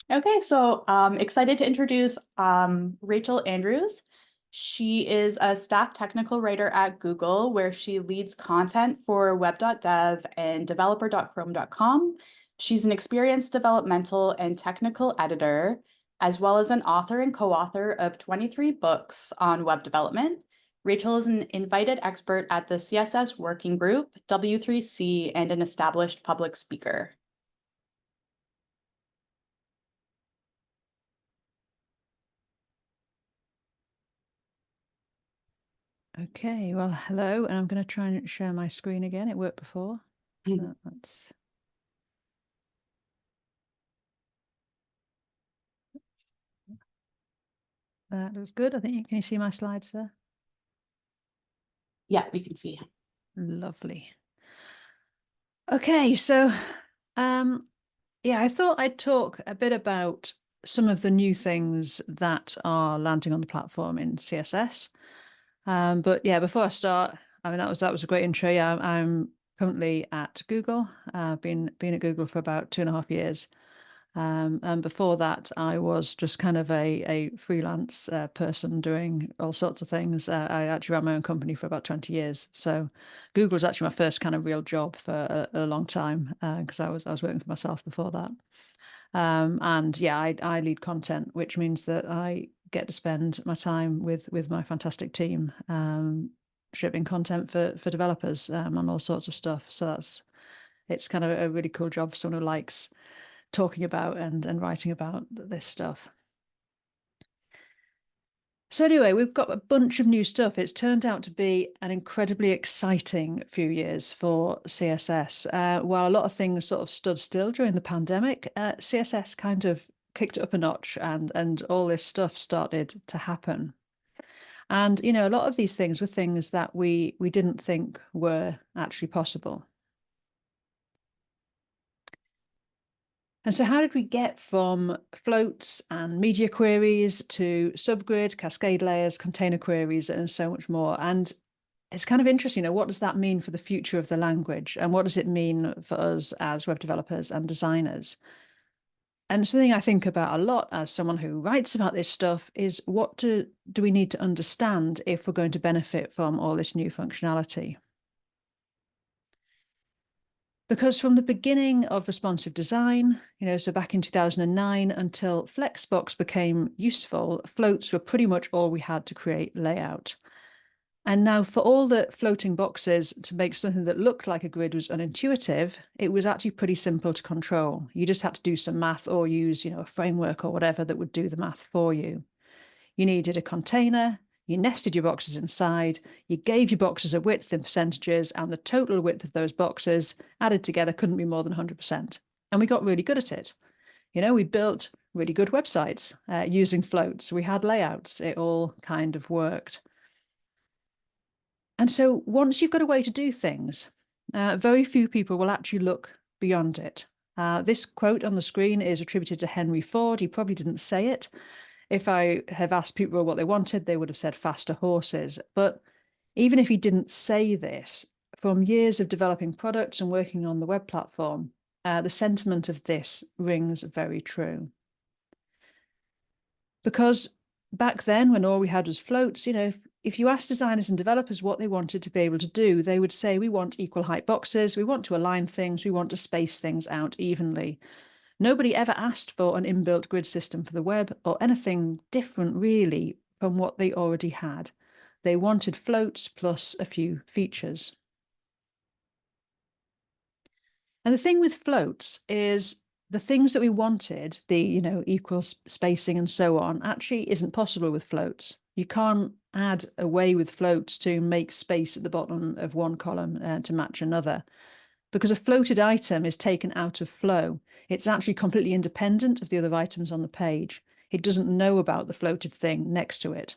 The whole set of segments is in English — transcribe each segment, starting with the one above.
Okay, so excited to introduce Rachel Andrews. She is a staff technical writer at Google, where she leads content for web.dev and developer.chrome.com. She's an experienced developmental and technical editor, as well as an author and co-author of 23 books on web development. Rachel is an invited expert at the CSS Working Group, W3C, and an established public speaker. Okay, well, hello, and I'm going to try and share my screen again. It worked before. So that's... That looks good. I think can you see my slides there? Yeah, we can see. Lovely. Okay, so yeah, I thought I'd talk a bit about some of the new things that are landing on the platform in CSS. But yeah, before I start, I mean, that was a great intro. Yeah, I'm currently at Google. Been at Google for about 2.5 years. And before that, I was just kind of a freelance person doing all sorts of things. I actually ran my own company for about 20 years. So Google was actually my first kind of real job for a long time because I was working for myself before that. And yeah, I lead content, which means that I get to spend my time with my fantastic team shipping content for developers on all sorts of stuff. So it's kind of a really cool job for someone who likes talking about and writing about this stuff. So anyway, we've got a bunch of new stuff. It's turned out to be an incredibly exciting few years for CSS. While a lot of things sort of stood still during the pandemic, CSS kind of kicked it up a notch and all this stuff started to happen. And, you know, a lot of these things were things that we didn't think were actually possible. And so how did we get from floats and media queries to subgrid, cascade layers, container queries, and so much more? And it's kind of interesting, you know, what does that mean for the future of the language? And what does it mean for us as web developers and designers? And something I think about a lot as someone who writes about this stuff is what do we need to understand if we're going to benefit from all this new functionality? Because from the beginning of responsive design, you know, so back in 2009 until Flexbox became useful, floats were pretty much all we had to create layout. And now for all the floating boxes to make something that looked like a grid was unintuitive, it was actually pretty simple to control. You just had to do some math or use, you know, a framework or whatever that would do the math for you. You needed a container, you nested your boxes inside, you gave your boxes a width in percentages, and the total width of those boxes added together couldn't be more than 100%. And we got really good at it. You know, we built really good websites using floats. We had layouts. It all kind of worked. And so once you've got a way to do things, very few people will actually look beyond it. This quote on the screen is attributed to Henry Ford. He probably didn't say it. If I have asked people what they wanted, they would have said faster horses. But even if he didn't say this, from years of developing products and working on the web platform, the sentiment of this rings very true. Because back then, when all we had was floats, you know, if you asked designers and developers what they wanted to be able to do, they would say, we want equal height boxes, we want to align things, we want to space things out evenly. Nobody ever asked for an inbuilt grid system for the web or anything different really from what they already had. They wanted floats plus a few features. And the thing with floats is the things that we wanted, the, you know, equal spacing and so on, actually isn't possible with floats. You can't add a way with floats to make space at the bottom of one column to match another. Because a floated item is taken out of flow. It's actually completely independent of the other items on the page. It doesn't know about the floated thing next to it.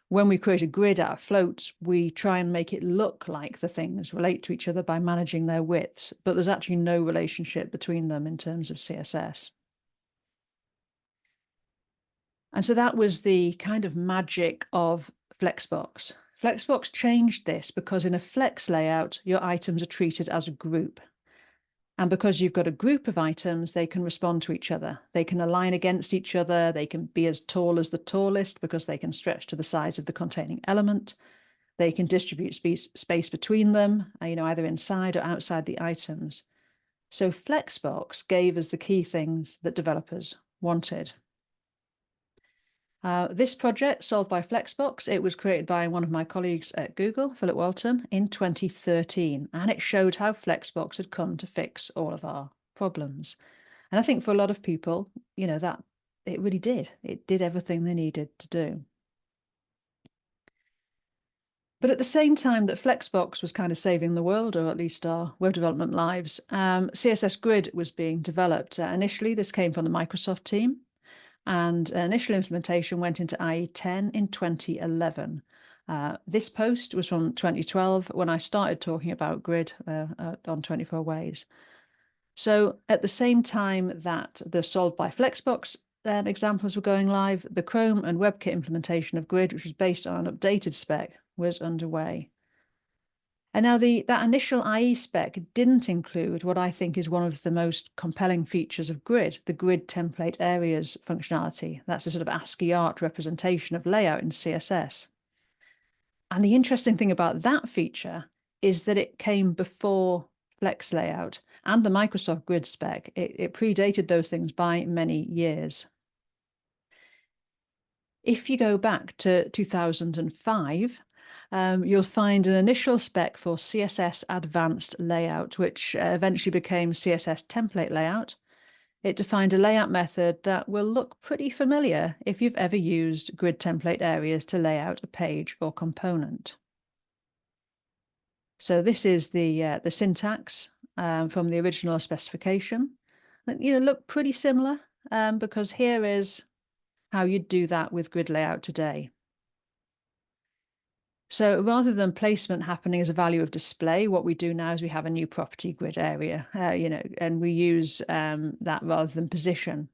When we create a grid out of floats, we try and make it look like the things relate to each other by managing their widths, but there's actually no relationship between them in terms of CSS. And so that was the kind of magic of Flexbox. Flexbox changed this because in a flex layout, your items are treated as a group. And because you've got a group of items, they can respond to each other. They can align against each other. They can be as tall as the tallest because they can stretch to the size of the containing element. They can distribute space between them, either inside or outside the items. So Flexbox gave us the key things that developers wanted. This project, solved by Flexbox, it was created by one of my colleagues at Google, Philip Walton, in 2013, and it showed how Flexbox had come to fix all of our problems. And I think for a lot of people, that it really did. It did everything they needed to do. But at the same time that Flexbox was kind of saving the world, or at least our web development lives, CSS Grid was being developed. Initially, this came from the Microsoft team. And initial implementation went into IE 10 in 2011. This post was from 2012 when I started talking about Grid on 24 Ways. So at the same time that the Solved by Flexbox examples were going live, the Chrome and WebKit implementation of Grid, which was based on an updated spec, was underway. And now that initial IE spec didn't include what I think is one of the most compelling features of Grid, the Grid template areas functionality. That's a sort of ASCII art representation of layout in CSS. And the interesting thing about that feature is that it came before Flex Layout and the Microsoft Grid spec. It predated those things by many years. If you go back to 2005, you'll find an initial spec for CSS Advanced Layout, which eventually became CSS Template Layout. It defined a layout method that will look pretty familiar if you've ever used grid template areas to lay out a page or component. So this is the syntax from the original specification. Look pretty similar because here is how you'd do that with grid layout today. So rather than placement happening as a value of display, what we do now is we have a new property grid area, and we use that rather than position.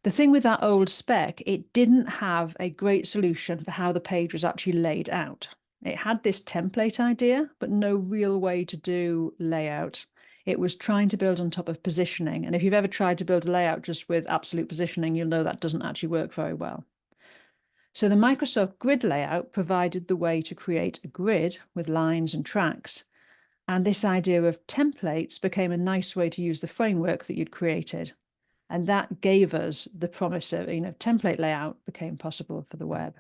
The thing with that old spec, it didn't have a great solution for how the page was actually laid out. It had this template idea, but no real way to do layout. It was trying to build on top of positioning. And if you've ever tried to build a layout just with absolute positioning, you'll know that doesn't actually work very well. So the Microsoft Grid layout provided the way to create a grid with lines and tracks. And this idea of templates became a nice way to use the framework that you'd created. And that gave us the promise of, template layout became possible for the web.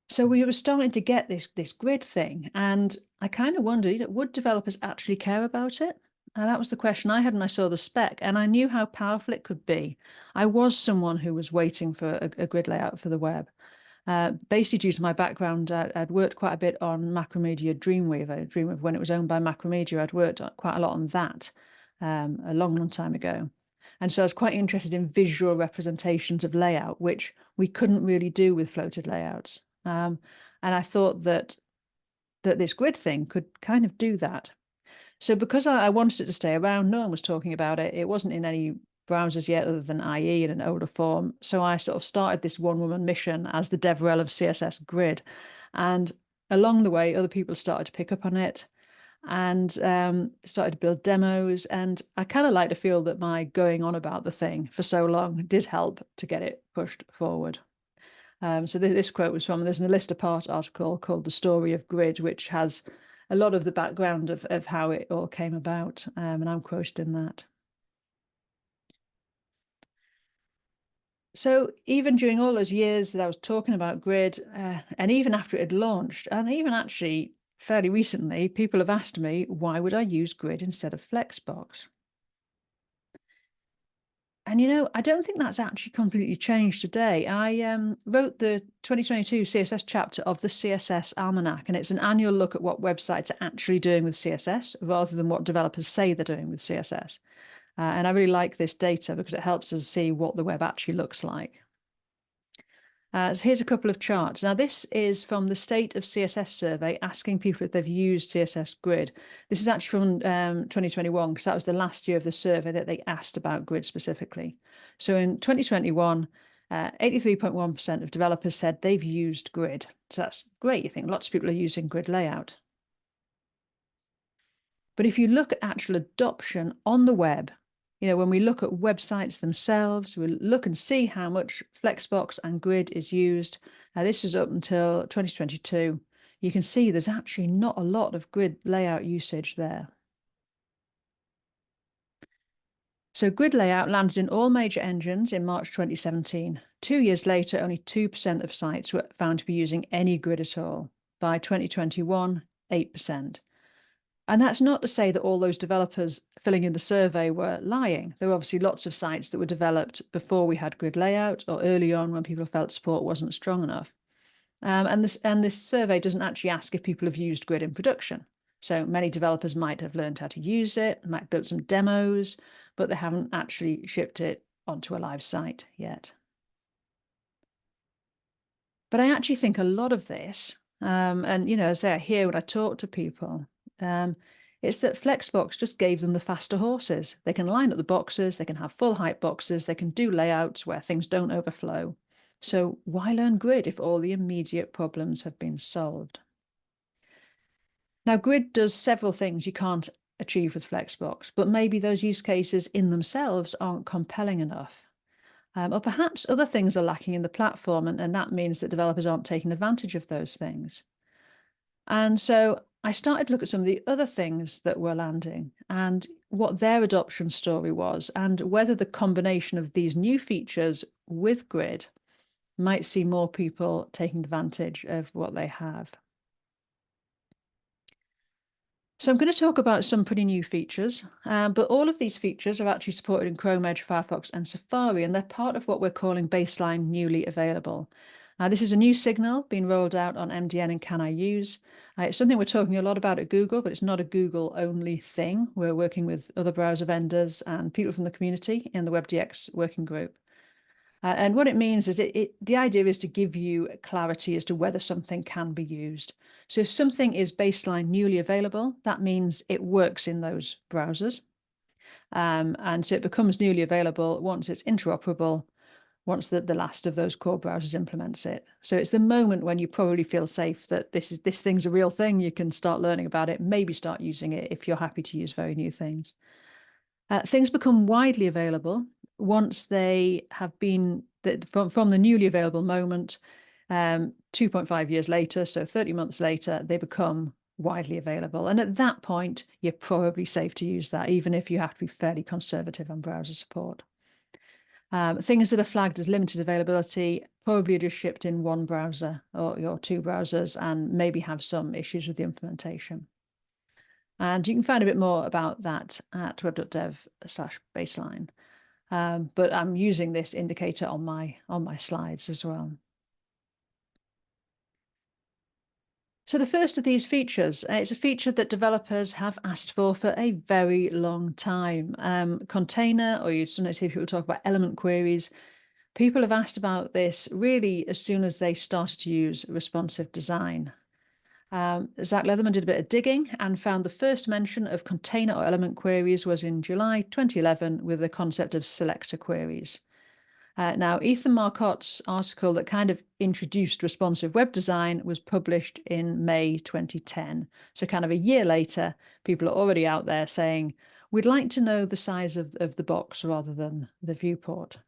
So we were starting to get this grid thing. And I kind of wondered, would developers actually care about it? And that was the question I had when I saw the spec, and I knew how powerful it could be. I was someone who was waiting for a grid layout for the web. Basically, due to my background, I'd worked quite a bit on Macromedia Dreamweaver. When it was owned by Macromedia, I'd worked quite a lot on that a long time ago. And so I was quite interested in visual representations of layout, which we couldn't really do with floated layouts. And I thought that this grid thing could kind of do that. So because I wanted it to stay around, no one was talking about it. It wasn't in any browsers yet other than IE in an older form. So I sort of started this one-woman mission as the DevRel of CSS Grid. And along the way, other people started to pick up on it and started to build demos. And I kind of like to feel that my going on about the thing for so long did help to get it pushed forward. So this quote was there's an Elista Part article called The Story of Grid, which has a lot of the background of how it all came about, and I'm quoted in that. So even during all those years that I was talking about Grid, and even after it had launched, and even actually fairly recently, people have asked me, why would I use Grid instead of Flexbox? And, I don't think that's actually completely changed today. I wrote the 2022 CSS chapter of the CSS Almanac, and it's an annual look at what websites are actually doing with CSS rather than what developers say they're doing with CSS. And I really like this data because it helps us see what the web actually looks like. So here's a couple of charts. Now, this is from the State of CSS survey asking people if they've used CSS Grid. This is actually from 2021 because that was the last year of the survey that they asked about Grid specifically. So in 2021, 83.1% of developers said they've used Grid. So that's great. You think lots of people are using Grid layout. But if you look at actual adoption on the web, when we look at websites themselves, we look and see how much Flexbox and Grid is used. This is up until 2022. You can see there's actually not a lot of Grid layout usage there. So Grid layout landed in all major engines in March 2017. 2 years later, only 2% of sites were found to be using any Grid at all. By 2021, 8%. And that's not to say that all those developers filling in the survey were lying. There were obviously lots of sites that were developed before we had Grid layout or early on when people felt support wasn't strong enough. And this survey doesn't actually ask if people have used Grid in production. So many developers might have learned how to use it, might have built some demos, but they haven't actually shipped it onto a live site yet. But I actually think a lot of this, and as I hear when I talk to people, it's that Flexbox just gave them the faster horses. They can line up the boxes, they can have full height boxes, they can do layouts where things don't overflow. So why learn Grid if all the immediate problems have been solved? Now, Grid does several things you can't achieve with Flexbox, but maybe those use cases in themselves aren't compelling enough. Or perhaps other things are lacking in the platform, and that means that developers aren't taking advantage of those things. And so I started to look at some of the other things that were landing and what their adoption story was, and whether the combination of these new features with Grid might see more people taking advantage of what they have. So I'm going to talk about some pretty new features, but all of these features are actually supported in Chrome, Edge, Firefox, and Safari, and they're part of what we're calling baseline newly available. This is a new signal being rolled out on MDN and Can I Use. It's something we're talking a lot about at Google, but it's not a Google-only thing. We're working with other browser vendors and people from the community in the web.dev working group. And what it means is the idea is to give you clarity as to whether something can be used. So if something is baseline newly available, that means it works in those browsers. And so it becomes newly available once it's interoperable, once the last of those core browsers implements it. So it's the moment when you probably feel safe that this thing's a real thing. You can start learning about it, maybe start using it if you're happy to use very new things. Things become widely available once they have been from the newly available moment. 2.5 years later, so 30 months later, they become widely available. And at that point, you're probably safe to use that, even if you have to be fairly conservative on browser support. Things that are flagged as limited availability probably are just shipped in one browser or two browsers and maybe have some issues with the implementation. And you can find a bit more about that at web.dev/baseline. But I'm using this indicator on my slides as well. So the first of these features, it's a feature that developers have asked for a very long time. Container, or you sometimes hear people talk about element queries. People have asked about this really as soon as they started to use responsive design. Zach Leatherman did a bit of digging and found the first mention of container or element queries was in July 2011 with the concept of selector queries. Now, Ethan Marcotte's article that kind of introduced responsive web design was published in May 2010. So kind of a year later, people are already out there saying, we'd like to know the size of the box rather than the viewport.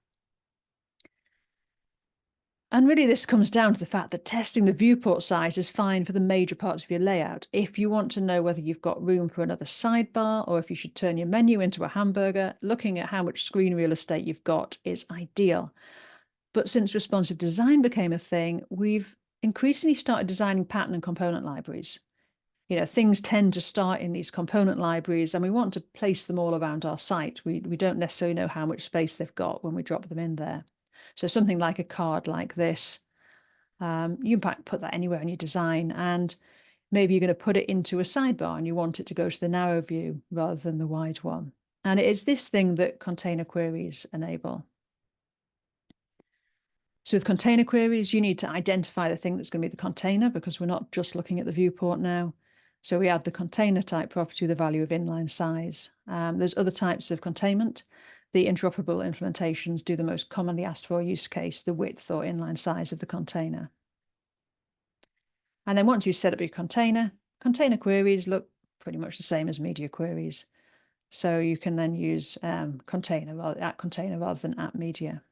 And really, this comes down to the fact that testing the viewport size is fine for the major parts of your layout. If you want to know whether you've got room for another sidebar or if you should turn your menu into a hamburger, looking at how much screen real estate you've got is ideal. But since responsive design became a thing, we've increasingly started designing pattern and component libraries. Things tend to start in these component libraries and we want to place them all around our site. We don't necessarily know how much space they've got when we drop them in there. So something like a card like this, you can put that anywhere in your design, and maybe you're going to put it into a sidebar and you want it to go to the narrow view rather than the wide one. And it's this thing that container queries enable. So with container queries, you need to identify the thing that's going to be the container because we're not just looking at the viewport now. So we add the container type property with the value of inline size. There's other types of containment. The interoperable implementations do the most commonly asked for use case, the width or inline size of the container. And then once you set up your container queries look pretty much the same as media queries. So you can then use container rather than at media.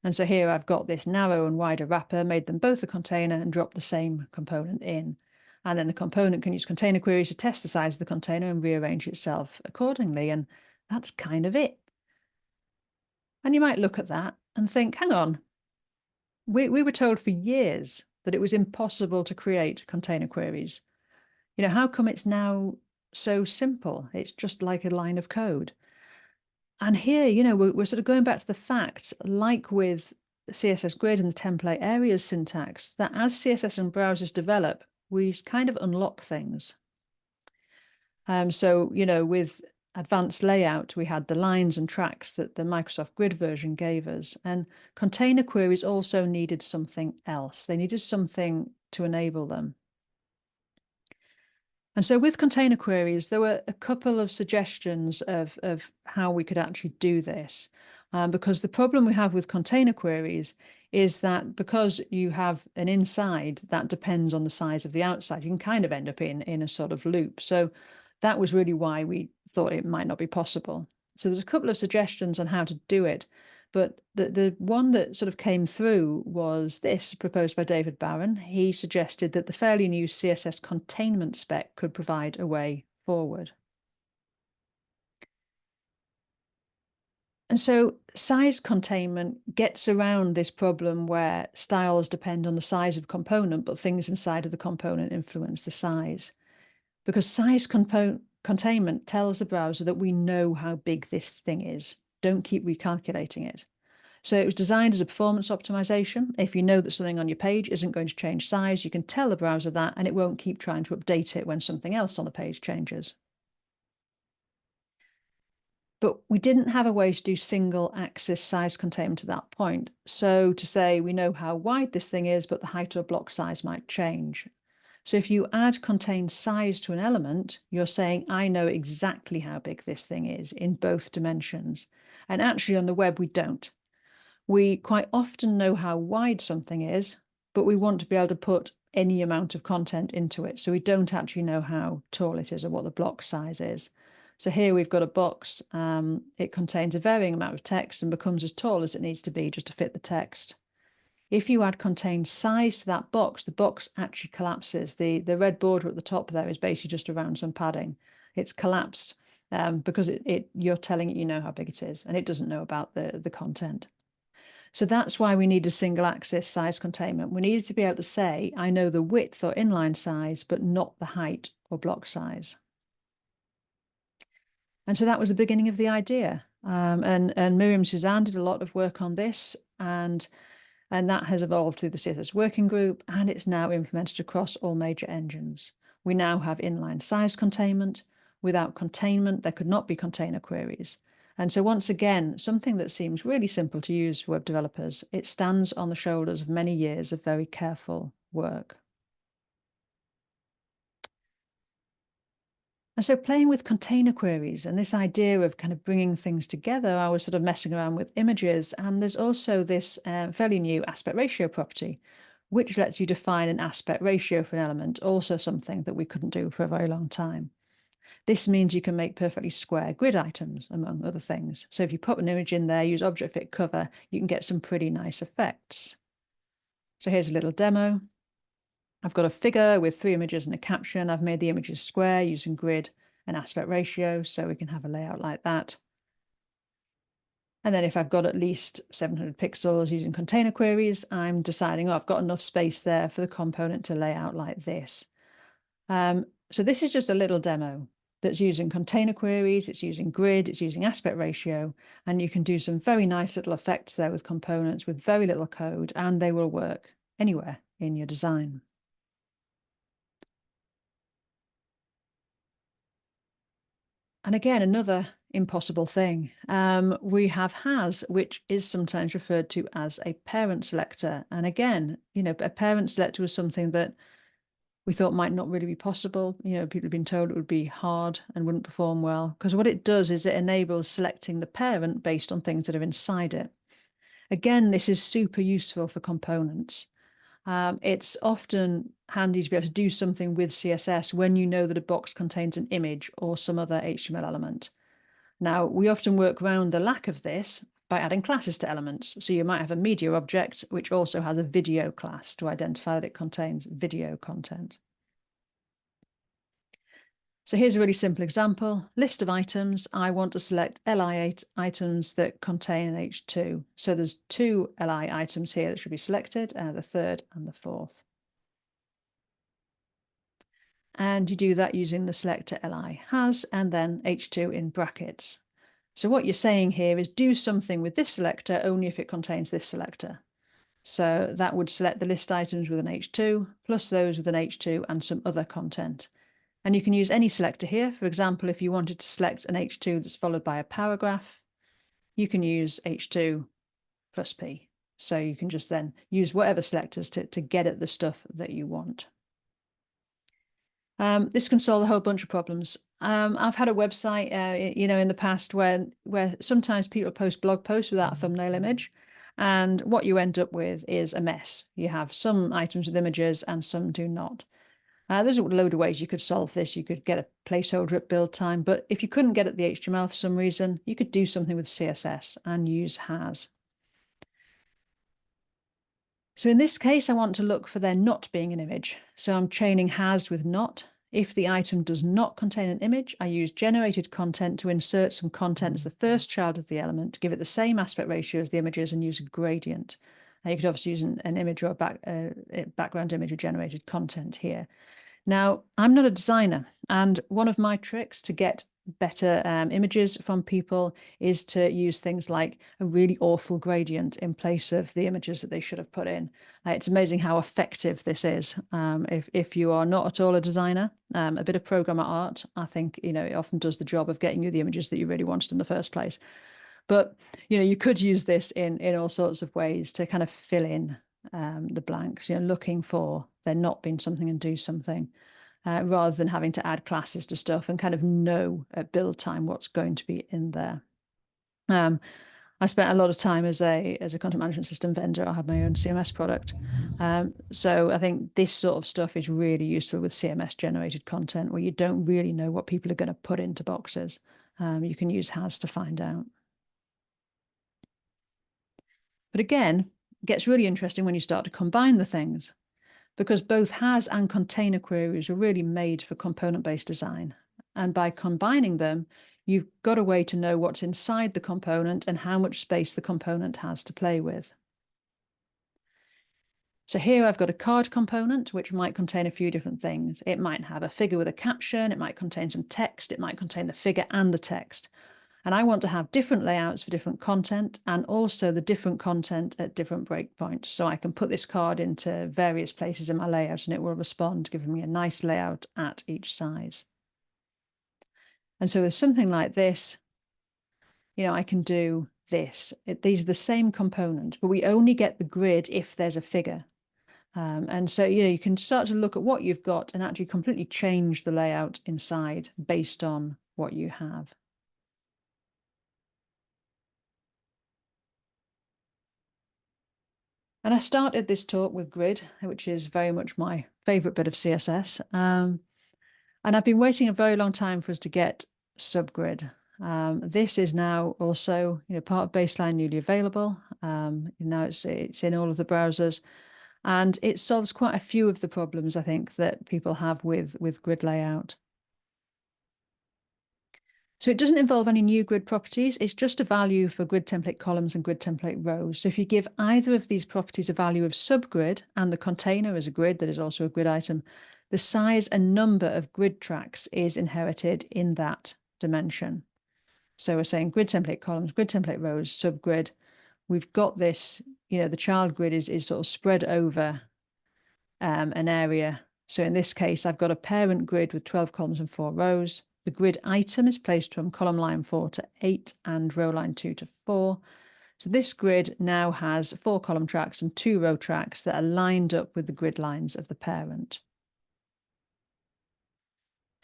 And so here I've got this narrow and wider wrapper, made them both a container and dropped the same component in. And then the component can use container queries to test the size of the container and rearrange itself accordingly. And that's kind of it. And you might look at that and think, hang on, we were told for years that it was impossible to create container queries. How come it's now so simple? It's just like a line of code. And here, we're sort of going back to the fact, like with CSS Grid and the template areas syntax, that as CSS and browsers develop, we kind of unlock things. So, with advanced layout, we had the lines and tracks that the Microsoft Grid version gave us. And container queries also needed something else. They needed something to enable them. And so with container queries, there were a couple of suggestions of how we could actually do this. Because the problem we have with container queries is that because you have an inside that depends on the size of the outside, you can kind of end up in a sort of loop. So that was really why we thought it might not be possible. So there's a couple of suggestions on how to do it. But the one that sort of came through was this, proposed by David Barron. He suggested that the fairly new CSS containment spec could provide a way forward. And so size containment gets around this problem where styles depend on the size of component, but things inside of the component influence the size. Because size containment tells the browser that we know how big this thing is. Don't keep recalculating it. So it was designed as a performance optimization. If you know that something on your page isn't going to change size, you can tell the browser that, and it won't keep trying to update it when something else on the page changes. But we didn't have a way to do single axis size containment at that point. So to say we know how wide this thing is, but the height or block size might change. So if you add contain size to an element, you're saying, I know exactly how big this thing is in both dimensions. And actually on the web, we don't. We quite often know how wide something is, but we want to be able to put any amount of content into it. So we don't actually know how tall it is or what the block size is. So here we've got a box. It contains a varying amount of text and becomes as tall as it needs to be just to fit the text. If you add contain size to that box, the box actually collapses. The red border at the top there is basically just around some padding. It's collapsed because you're telling it you know how big it is, and it doesn't know about the content. So that's why we need a single axis size containment. We needed to be able to say, I know the width or inline size, but not the height or block size. And so that was the beginning of the idea. And Miriam Suzanne did a lot of work on this, and that has evolved through the CSS Working Group, and it's now implemented across all major engines. We now have inline size containment. Without containment, there could not be container queries. And so once again, something that seems really simple to use for web developers, it stands on the shoulders of many years of very careful work. And so playing with container queries and this idea of kind of bringing things together, I was sort of messing around with images. And there's also this fairly new aspect ratio property, which lets you define an aspect ratio for an element, also something that we couldn't do for a very long time. This means you can make perfectly square grid items, among other things. So if you put an image in there, use object fit cover, you can get some pretty nice effects. So here's a little demo. I've got a figure with 3 images and a caption. I've made the images square using grid and aspect ratio, so we can have a layout like that. And then if I've got at least 700 pixels using container queries, I'm deciding, I've got enough space there for the component to lay out like this. So this is just a little demo that's using container queries, it's using grid, it's using aspect ratio, and you can do some very nice little effects there with components with very little code, and they will work anywhere in your design. And again, another impossible thing. We have has, which is sometimes referred to as a parent selector. And again, a parent selector was something that we thought might not really be possible. People have been told it would be hard and wouldn't perform well, because what it does is it enables selecting the parent based on things that are inside it. Again, this is super useful for components. It's often handy to be able to do something with CSS when you know that a box contains an image or some other HTML element. Now, we often work around the lack of this by adding classes to elements. So you might have a media object, which also has a video class to identify that it contains video content. So here's a really simple example. List of items. I want to select LI items that contain an H2. So there's 2 LI items here that should be selected, the third and the fourth. And you do that using the selector li has and then H2 in brackets. So what you're saying here is do something with this selector only if it contains this selector. So that would select the list items with an H2 plus those with an H2 and some other content. And you can use any selector here. For example, if you wanted to select an H2 that's followed by a paragraph, you can use H2 plus P. So you can just then use whatever selectors to get at the stuff that you want. This can solve a whole bunch of problems. I've had a website, in the past where sometimes people post blog posts without a thumbnail image. And what you end up with is a mess. You have some items with images and some do not. There's a load of ways you could solve this. You could get a placeholder at build time, but if you couldn't get at the HTML for some reason, you could do something with CSS and use has. So in this case, I want to look for there not being an image. So I'm chaining has with not. If the item does not contain an image, I use generated content to insert some content as the first child of the element, to give it the same aspect ratio as the images and use a gradient. You could obviously use an image or a background image or generated content here. Now, I'm not a designer, and one of my tricks to get better images from people is to use things like a really awful gradient in place of the images that they should have put in. It's amazing how effective this is. If you are not at all a designer, a bit of programmer art, I think, it often does the job of getting you the images that you really wanted in the first place. But, you could use this in all sorts of ways to kind of fill in the blanks, looking for there not being something and do something, rather than having to add classes to stuff and kind of know at build time what's going to be in there. I spent a lot of time as a content management system vendor. I had my own CMS product. So I think this sort of stuff is really useful with CMS generated content where you don't really know what people are going to put into boxes. You can use has to find out. But again, it gets really interesting when you start to combine the things, because both has and container queries are really made for component-based design. And by combining them, you've got a way to know what's inside the component and how much space the component has to play with. So here I've got a card component, which might contain a few different things. It might have a figure with a caption, it might contain some text, it might contain the figure and the text. And I want to have different layouts for different content and also the different content at different breakpoints. So I can put this card into various places in my layout and it will respond, giving me a nice layout at each size. And so with something like this, I can do this. These are the same component, but we only get the grid if there's a figure. And so, you can start to look at what you've got and actually completely change the layout inside based on what you have. And I started this talk with grid, which is very much my favorite bit of CSS. And I've been waiting a very long time for us to get subgrid. This is now also, part of baseline newly available. Now it's in all of the browsers, and it solves quite a few of the problems I think that people have with grid layout. So it doesn't involve any new grid properties. It's just a value for grid template columns and grid template rows. So if you give either of these properties a value of subgrid and the container is a grid that is also a grid item, the size and number of grid tracks is inherited in that dimension. So we're saying grid template columns, grid template rows, subgrid. We've got this, the child grid is sort of spread over an area. So in this case, I've got a parent grid with 12 columns and 4 rows. The grid item is placed from column line 4 to 8 and row line 2 to 4. So this grid now has 4 column tracks and 2 row tracks that are lined up with the grid lines of the parent.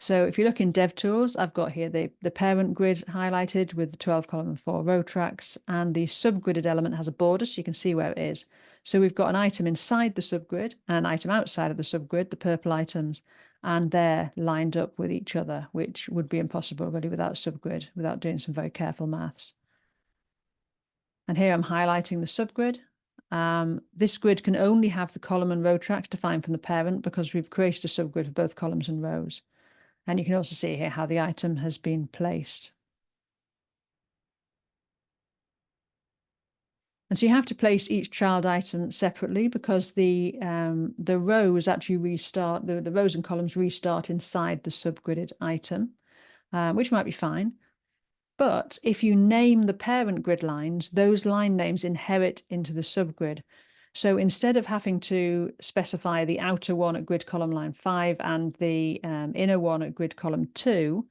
So if you look in DevTools, I've got here the parent grid highlighted with the 12 column and 4 row tracks, and the subgridded element has a border so you can see where it is. So we've got an item inside the subgrid and an item outside of the subgrid, the purple items, and they're lined up with each other, which would be impossible really without subgrid, without doing some very careful maths. And here I'm highlighting the subgrid. This grid can only have the column and row tracks defined from the parent because we've created a subgrid for both columns and rows. And you can also see here how the item has been placed. And so you have to place each child item separately because the rows actually restart, the rows and columns restart inside the subgridded item, which might be fine. But if you name the parent grid lines, those line names inherit into the subgrid. So instead of having to specify the outer one at grid column line 5 and the inner one at grid column 2,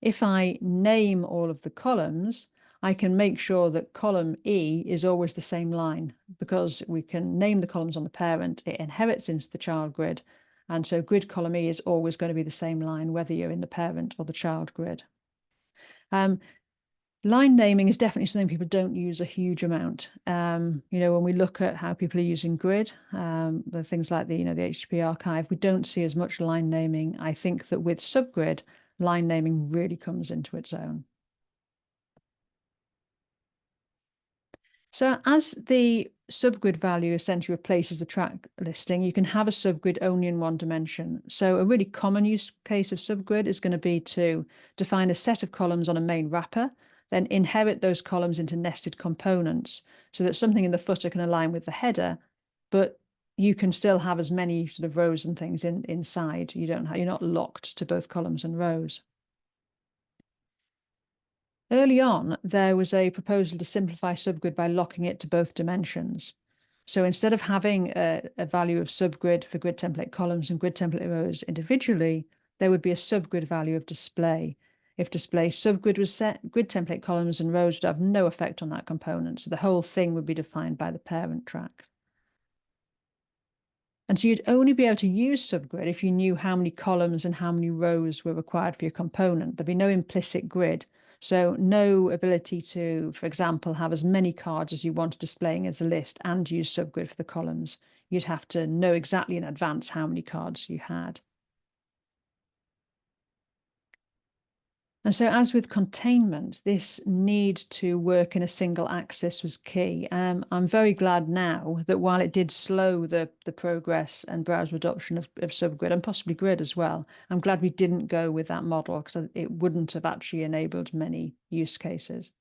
if I name all of the columns, I can make sure that column E is always the same line because we can name the columns on the parent, it inherits into the child grid. And so grid column E is always going to be the same line, whether you're in the parent or the child grid. Line naming is definitely something people don't use a huge amount. When we look at how people are using grid, the things like the HTTP archive, we don't see as much line naming. I think that with subgrid, line naming really comes into its own. So as the subgrid value essentially replaces the track listing, you can have a subgrid only in one dimension. So a really common use case of subgrid is going to be to define a set of columns on a main wrapper, then inherit those columns into nested components so that something in the footer can align with the header, but you can still have as many sort of rows and things inside. You're not locked to both columns and rows. Early on, there was a proposal to simplify subgrid by locking it to both dimensions. So instead of having a value of subgrid for grid template columns and grid template rows individually, there would be a subgrid value of display. If display subgrid was set, grid template columns and rows would have no effect on that component. So the whole thing would be defined by the parent track. And so you'd only be able to use subgrid if you knew how many columns and how many rows were required for your component. There'd be no implicit grid. So no ability to, for example, have as many cards as you want displaying as a list and use subgrid for the columns. You'd have to know exactly in advance how many cards you had. And so as with containment, this need to work in a single axis was key. I'm very glad now that while it did slow the progress and browser adoption of subgrid and possibly grid as well, I'm glad we didn't go with that model because it wouldn't have actually enabled many use cases.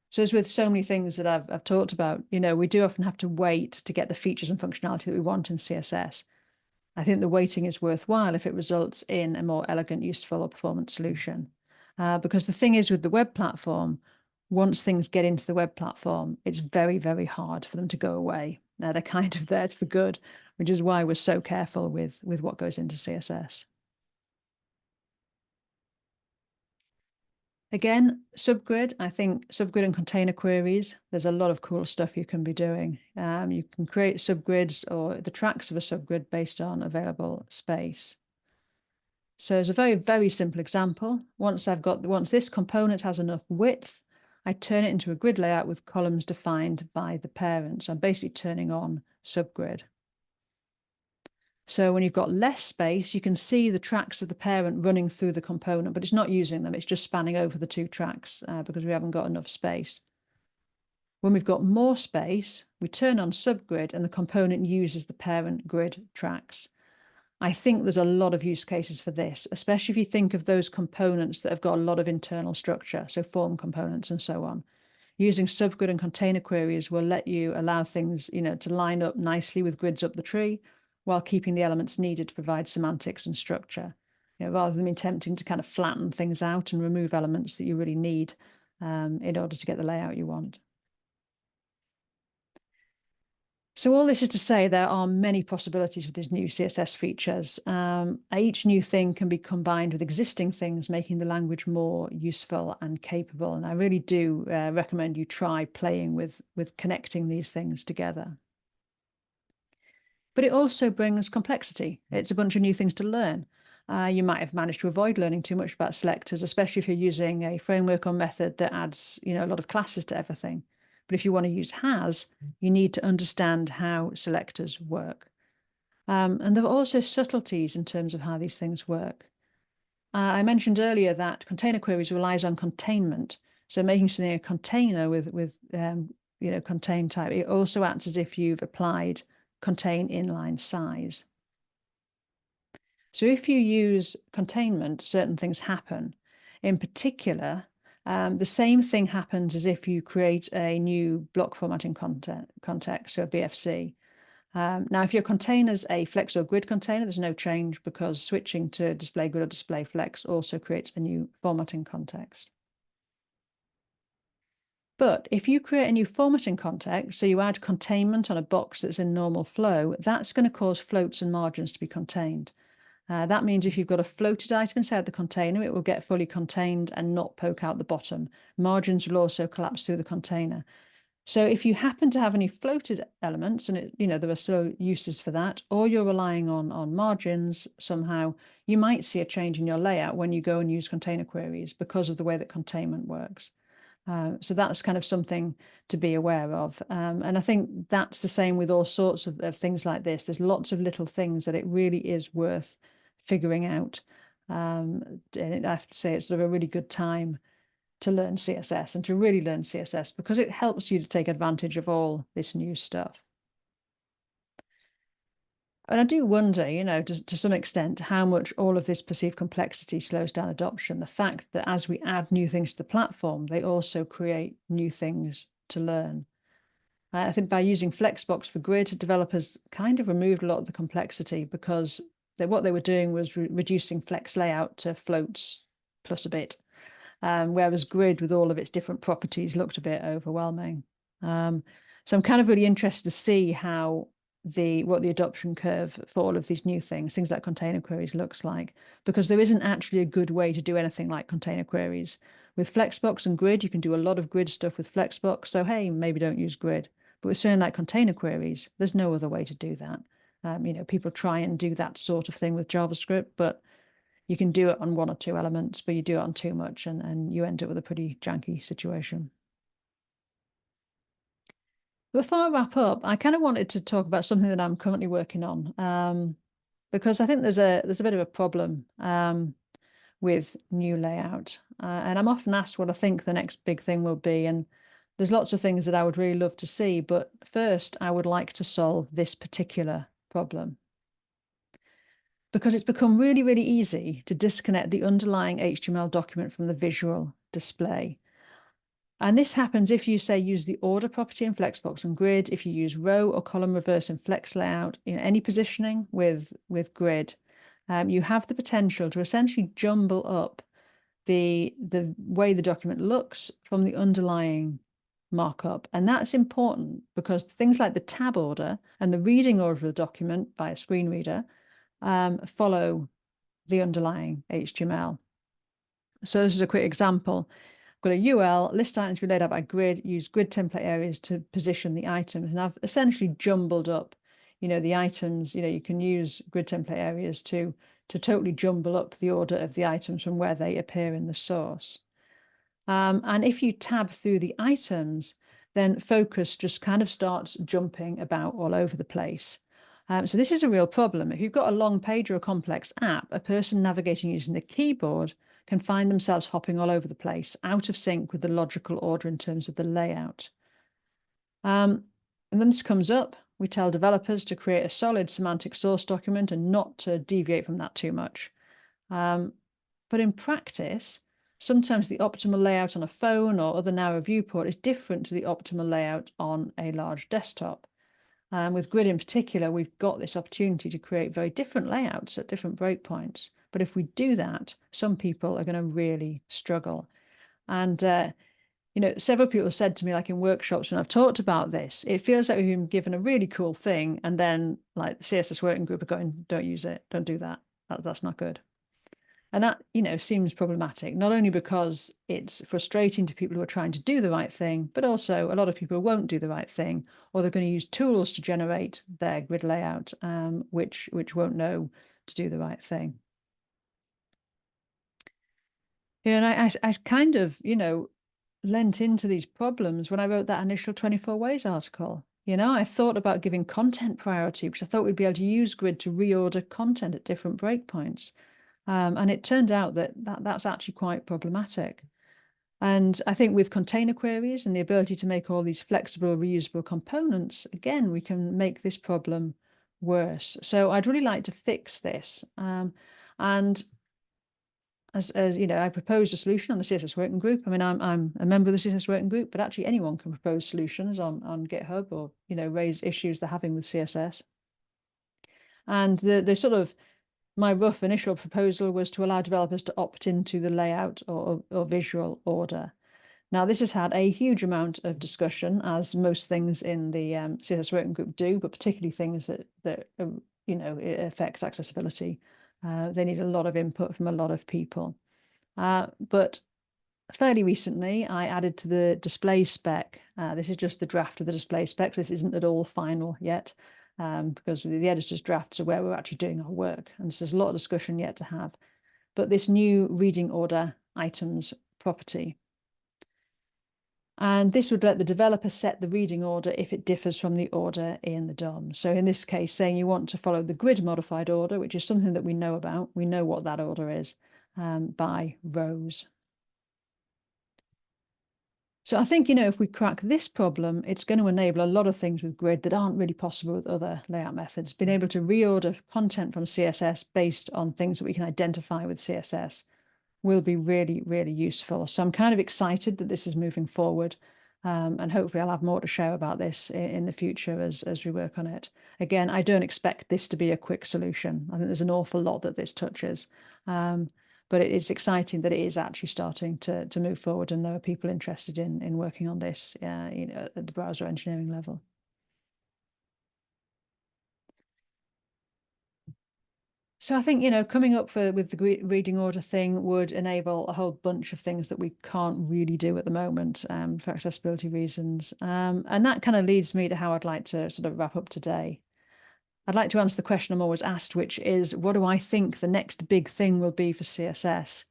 So as with so many things that I've talked about, we do often have to wait to get the features and functionality that we want in CSS. I think the waiting is worthwhile if it results in a more elegant, useful, or performant solution. Because the thing is with the web platform, once things get into the web platform, it's very, very hard for them to go away. They're kind of there for good, which is why we're so careful with what goes into CSS. Again, subgrid, I think subgrid and container queries, there's a lot of cool stuff you can be doing. You can create subgrids or the tracks of a subgrid based on available space. So as a very, very simple example, once this component has enough width, I turn it into a grid layout with columns defined by the parent. So I'm basically turning on subgrid. So when you've got less space, you can see the tracks of the parent running through the component, but it's not using them. It's just spanning over the two tracks because we haven't got enough space. When we've got more space, we turn on subgrid and the component uses the parent grid tracks. I think there's a lot of use cases for this, especially if you think of those components that have got a lot of internal structure, so form components and so on. Using subgrid and container queries will let you allow things, to line up nicely with grids up the tree while keeping the elements needed to provide semantics and structure. Rather than being tempting to kind of flatten things out and remove elements that you really need in order to get the layout you want. So all this is to say there are many possibilities with these new CSS features. Each new thing can be combined with existing things, making the language more useful and capable. And I really do recommend you try playing with connecting these things together. But it also brings complexity. It's a bunch of new things to learn. You might have managed to avoid learning too much about selectors, especially if you're using a framework or method that adds, a lot of classes to everything. But if you want to use has, you need to understand how selectors work. And there are also subtleties in terms of how these things work. I mentioned earlier that container queries relies on containment. So making something a container with contain type, it also acts as if you've applied contain inline size. So if you use containment, certain things happen. In particular, the same thing happens as if you create a new block formatting context, so a BFC. Now, if your container is a flex or grid container, there's no change because switching to display grid or display flex also creates a new formatting context. But if you create a new formatting context, so you add containment on a box that's in normal flow, that's going to cause floats and margins to be contained. That means if you've got a floated item inside the container, it will get fully contained and not poke out the bottom. Margins will also collapse through the container. So if you happen to have any floated elements, and there are still uses for that, or you're relying on margins somehow, you might see a change in your layout when you go and use container queries because of the way that containment works. So that's kind of something to be aware of. And I think that's the same with all sorts of things like this. There's lots of little things that it really is worth figuring out. And I have to say it's sort of a really good time to learn CSS and to really learn CSS because it helps you to take advantage of all this new stuff. And I do wonder, to some extent, how much all of this perceived complexity slows down adoption. The fact that as we add new things to the platform, they also create new things to learn. I think by using Flexbox for Grid, developers kind of removed a lot of the complexity because what they were doing was reducing Flex layout to floats plus a bit, whereas Grid, with all of its different properties, looked a bit overwhelming. So I'm kind of really interested to see what the adoption curve for all of these new things like container queries looks like, because there isn't actually a good way to do anything like container queries. With Flexbox and Grid, you can do a lot of Grid stuff with Flexbox, so hey, maybe don't use Grid. But with something like container queries, there's no other way to do that. People try and do that sort of thing with JavaScript, but you can do it on one or two elements, but you do it on too much and you end up with a pretty janky situation. Before I wrap up, I kind of wanted to talk about something that I'm currently working on, because I think there's a bit of a problem with new layout. And I'm often asked what I think the next big thing will be. And there's lots of things that I would really love to see. But first, I would like to solve this particular problem. Because it's become really, really easy to disconnect the underlying HTML document from the visual display. And this happens if you, say, use the order property in Flexbox and Grid, if you use row or column reverse in Flex layout, in any positioning with Grid, you have the potential to essentially jumble up the way the document looks from the underlying markup. And that's important because things like the tab order and the reading order of the document by a screen reader follow the underlying HTML. So this is a quick example. I've got a UL, list items to be laid out by grid, use grid template areas to position the items. And I've essentially jumbled up, the items, you can use grid template areas to totally jumble up the order of the items from where they appear in the source. And if you tab through the items, then focus just kind of starts jumping about all over the place. So this is a real problem. If you've got a long page or a complex app, a person navigating using the keyboard can find themselves hopping all over the place, out of sync with the logical order in terms of the layout. And then this comes up. We tell developers to create a solid semantic source document and not to deviate from that too much. But in practice, sometimes the optimal layout on a phone or other narrow viewport is different to the optimal layout on a large desktop. With Grid in particular, we've got this opportunity to create very different layouts at different breakpoints. But if we do that, some people are going to really struggle. And, several people said to me, like in workshops when I've talked about this, it feels like we've been given a really cool thing. And then like the CSS Working Group are going, don't use it, don't do that. That's not good. And that, seems problematic, not only because it's frustrating to people who are trying to do the right thing, but also a lot of people won't do the right thing, or they're going to use tools to generate their grid layout, which won't know to do the right thing. And I kind of, lent into these problems when I wrote that initial 24 Ways article. I thought about giving content priority because I thought we'd be able to use grid to reorder content at different breakpoints. And it turned out that's actually quite problematic. And I think with container queries and the ability to make all these flexible, reusable components, again, we can make this problem worse. So I'd really like to fix this. And as you know, I proposed a solution on the CSS Working Group. I mean, I'm a member of the CSS Working Group, but actually anyone can propose solutions on GitHub or raise issues they're having with CSS. And the sort of my rough initial proposal was to allow developers to opt into the layout or visual order. Now, this has had a huge amount of discussion, as most things in the CSS Working Group do, but particularly things that affect accessibility. They need a lot of input from a lot of people. But fairly recently, I added to the display spec. This is just the draft of the display spec. This isn't at all final yet, because the editor's drafts are where we're actually doing our work. And so there's a lot of discussion yet to have. But this new reading order items property. And this would let the developer set the reading order if it differs from the order in the DOM. So in this case, saying you want to follow the grid modified order, which is something that we know about. We know what that order is by rows. So I think, if we crack this problem, it's going to enable a lot of things with grid that aren't really possible with other layout methods. Being able to reorder content from CSS based on things that we can identify with CSS will be really, really useful. So I'm kind of excited that this is moving forward. And hopefully I'll have more to share about this in the future as we work on it. Again, I don't expect this to be a quick solution. I think there's an awful lot that this touches. But it's exciting that it is actually starting to move forward, and there are people interested in working on this, at the browser engineering level. So I think, coming up with the reading order thing would enable a whole bunch of things that we can't really do at the moment for accessibility reasons. And that kind of leads me to how I'd like to sort of wrap up today. I'd like to answer the question I'm always asked, which is, what do I think the next big thing will be for CSS?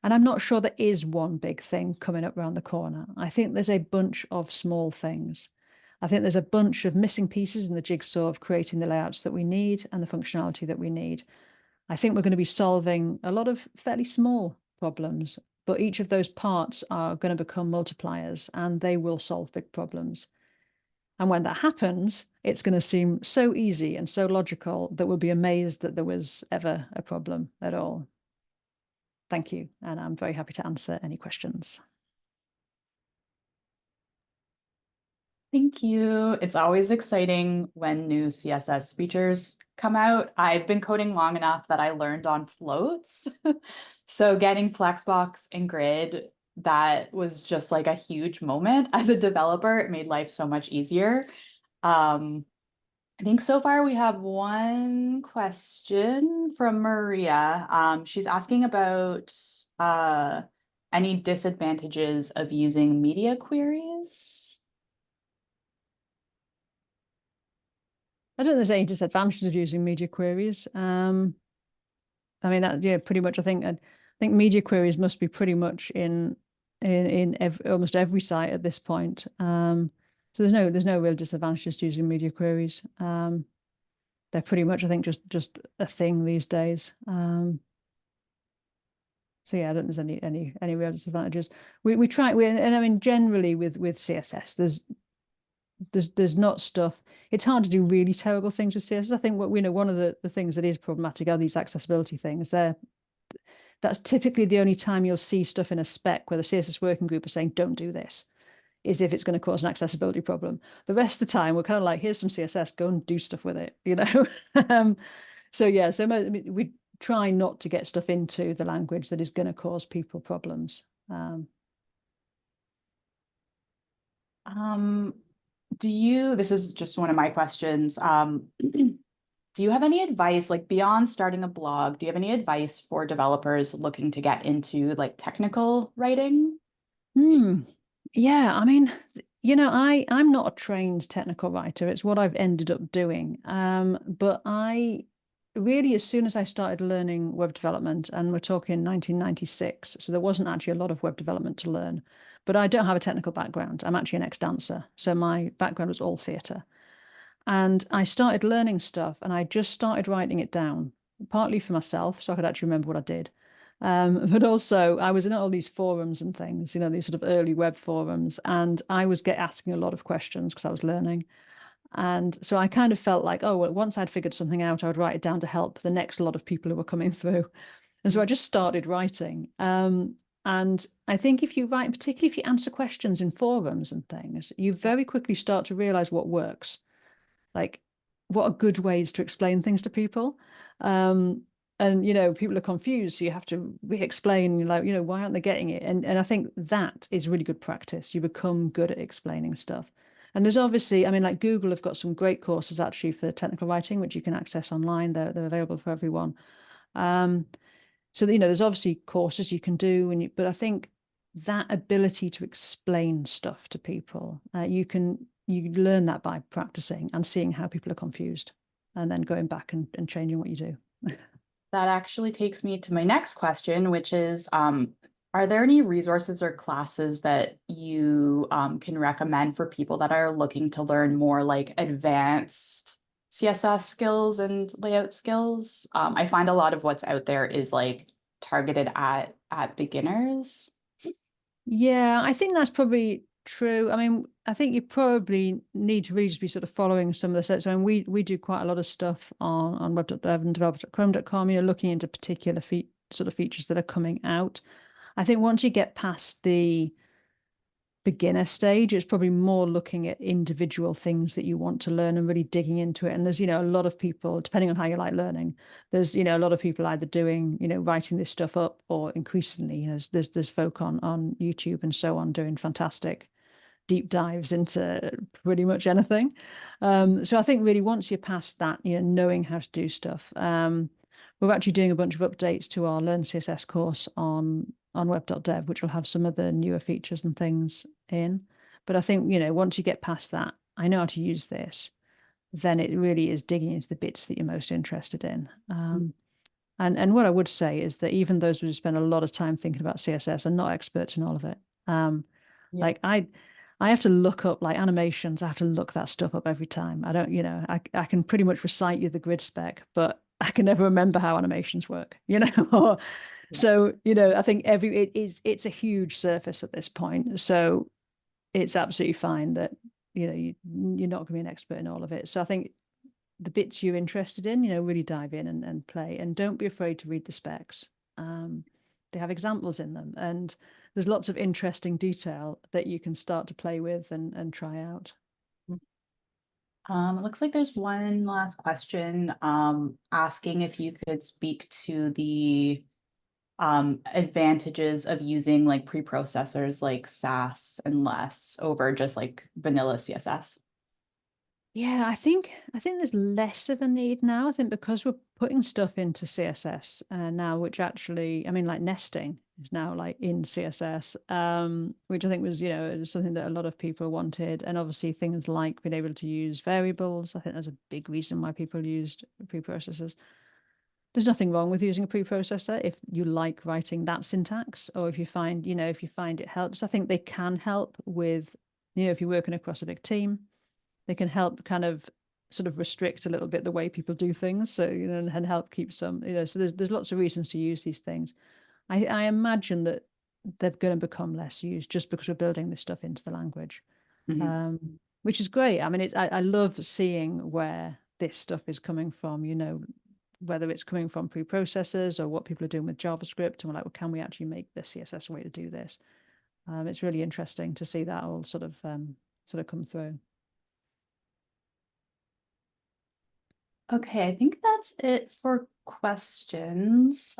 And I'm not sure there is one big thing coming up around the corner. I think there's a bunch of small things. I think there's a bunch of missing pieces in the jigsaw of creating the layouts that we need and the functionality that we need. I think we're going to be solving a lot of fairly small problems, but each of those parts are going to become multipliers and they will solve big problems. And when that happens, it's going to seem so easy and so logical that we'll be amazed that there was ever a problem at all. Thank you. And I'm very happy to answer any questions. Thank you. It's always exciting when new CSS features come out. I've been coding long enough that I learned on floats. So getting Flexbox and Grid, that was just like a huge moment as a developer. It made life so much easier. I think so far we have one question from Maria. She's asking about any disadvantages of using media queries. I don't think there's any disadvantages of using media queries. I mean, pretty much. I think media queries must be pretty much in almost every site at this point. So there's no real disadvantages to using media queries. They're pretty much, I think, just a thing these days. So yeah, I don't think there's any real disadvantages. We try, and I mean, generally with CSS, there's not stuff. It's hard to do really terrible things with CSS. I think one of the things that is problematic are these accessibility things. That's typically the only time you'll see stuff in a spec where the CSS Working Group are saying, don't do this, is if it's going to cause an accessibility problem. The rest of the time, we're kind of like, here's some CSS, go and do stuff with it, So yeah, we try not to get stuff into the language that is going to cause people problems. This is just one of my questions. Do you have any advice, like beyond starting a blog, do you have any advice for developers looking to get into like technical writing? Yeah, I mean, I'm not a trained technical writer. It's what I've ended up doing. But I really, as soon as I started learning web development, and we're talking 1996, so there wasn't actually a lot of web development to learn. But I don't have a technical background. I'm actually an ex-dancer, so my background was all theatre. And I started learning stuff, and I just started writing it down, partly for myself, so I could actually remember what I did. But also, I was in all these forums and things, these sort of early web forums, and I was asking a lot of questions because I was learning. And so I kind of felt like, oh, well, once I'd figured something out, I would write it down to help the next lot of people who were coming through. And so I just started writing. And I think if you write, particularly if you answer questions in forums and things, you very quickly start to realize what works. Like, what are good ways to explain things to people? And people are confused, so you have to re-explain, like, why aren't they getting it? And I think that is really good practice. You become good at explaining stuff. And there's obviously, I mean, like Google have got some great courses actually for technical writing, which you can access online. They're available for everyone. Um, so there's obviously courses you can do, but I think that ability to explain stuff to people, you learn that by practicing and seeing how people are confused, and then going back and changing what you do. That actually takes me to my next question, which is, are there any resources or classes that you can recommend for people that are looking to learn more like advanced CSS skills and layout skills? I find a lot of what's out there is like targeted at beginners. Yeah, I think that's probably true. I mean, I think you probably need to really just be sort of following some of the sets. I mean, we do quite a lot of stuff on web.dev and developer.chrome.com, looking into particular sort of features that are coming out. I think once you get past the beginner stage, it's probably more looking at individual things that you want to learn and really digging into it. And there's, a lot of people, depending on how you like learning, there's, a lot of people either doing, writing this stuff up, or increasingly, there's folk on YouTube and so on doing fantastic deep dives into pretty much anything. So I think really once you're past that, knowing how to do stuff, we're actually doing a bunch of updates to our Learn CSS course on web.dev, which will have some of the newer features and things in. But I think, once you get past that, I know how to use this, then it really is digging into the bits that you're most interested in. And what I would say is that even those who spend a lot of time thinking about CSS are not experts in all of it. Yeah. Like I have to look up like animations. I have to look that stuff up every time. I don't, I can pretty much recite you the grid spec, but I can never remember how animations work, So, I think it's a huge surface at this point. So it's absolutely fine that, you're not going to be an expert in all of it. So I think the bits you're interested in, really dive in and play, and don't be afraid to read the specs. They have examples in them, and there's lots of interesting detail that you can start to play with and try out. It looks like there's one last question asking if you could speak to the advantages of using like preprocessors like SAS and less over just like vanilla CSS. Yeah, I think there's less of a need now. I think because we're putting stuff into CSS now, which actually, I mean, like nesting is now like in CSS, which I think was, something that a lot of people wanted. And obviously things like being able to use variables. I think there's a big reason why people used preprocessors. There's nothing wrong with using a preprocessor if you like writing that syntax, or if you find it helps. I think they can help with, if you're working across a big team, they can help kind of sort of restrict a little bit the way people do things. So, and help keep some, so there's lots of reasons to use these things. I imagine that they're going to become less used just because we're building this stuff into the language, Mhm. which is great. I mean, I love seeing where this stuff is coming from, whether it's coming from preprocessors or what people are doing with JavaScript. And we're like, well, can we actually make the CSS way to do this? It's really interesting to see that all sort of come through. Okay, I think that's it for questions.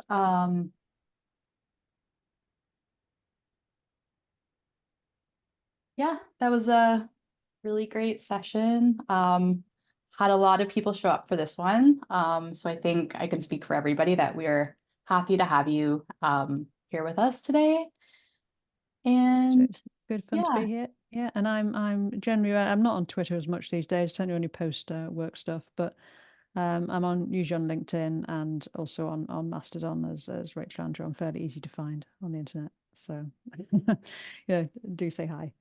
Yeah, that was a really great session. Had a lot of people show up for this one. So I think I can speak for everybody that we're happy to have you here with us today. So And it's good fun to yeah, be here. Yeah, and I'm generally I'm not on Twitter as much these days. I tend to only post work stuff, but I'm usually on LinkedIn and also on Mastodon as Rachel Andrew. I'm fairly easy to find on the internet. So yeah, do say hi.